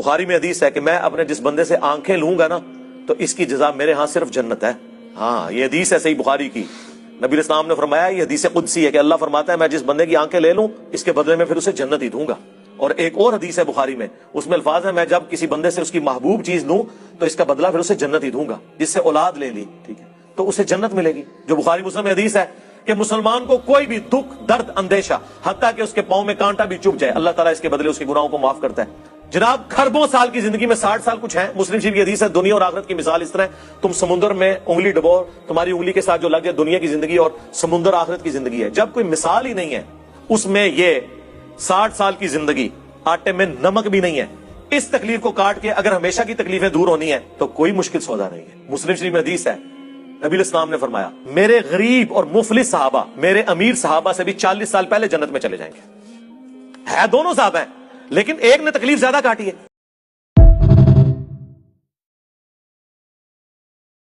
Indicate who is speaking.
Speaker 1: بخاری میں حدیث ہے کہ میں اپنے جس بندے سے آنکھیں لوں گا نا تو اس کی جزا میرے ہاں صرف جنت ہے. ہاں یہ حدیث ہے صحیح بخاری کی. نبی اسلام نے فرمایا, یہ حدیث قدسی ہے کہ اللہ فرماتا ہے میں جس بندے کی آنکھیں لے لوں اس کے بدلے میں پھر اسے جنت ہی دوں گا. اور ایک اور حدیث ہے بخاری میں, اس میں الفاظ ہے میں جب کسی بندے سے اس کی محبوب چیز لوں تو اس کا بدلہ پھر اسے جنت ہی دوں گا. جس سے اولاد لے لی, ٹھیک ہے, تو اسے جنت ملے گی. جو بخاری مسلم میں حدیث ہے کہ مسلمان کو کوئی بھی دکھ درد اندیشہ حتیٰ کہ اس کے پاؤں میں کانٹا بھی چبھ جائے, اللہ تعالیٰ اس کے بدلے اس کے گناہوں کو معاف کرتا ہے. جناب کھربوں سال کی زندگی میں 60 سال کچھ ہے. مسلم شریف کی حدیث ہے, دنیا اور آخرت کی مثال اس طرح ہے تم سمندر میں انگلی ڈبو, تمہاری انگلی کے ساتھ جو لگ جائے دنیا کی زندگی اور سمندر آخرت کی زندگی ہے. جب کوئی مثال ہی نہیں ہے اس میں یہ 60 سال کی زندگی آٹے میں نمک بھی نہیں ہے. اس تکلیف کو کاٹ کے اگر ہمیشہ کی تکلیفیں دور ہونی ہے تو کوئی مشکل سودا نہیں ہے. مسلم شریف میں حدیث ہے, نبی الاسلام نے فرمایا میرے غریب اور مفلس صحابہ میرے امیر صحابہ سے بھی 40 سال پہلے جنت میں چلے جائیں گے. ہے دونوں صحابہ ہیں لیکن ایک نے تکلیف زیادہ کاٹی ہے.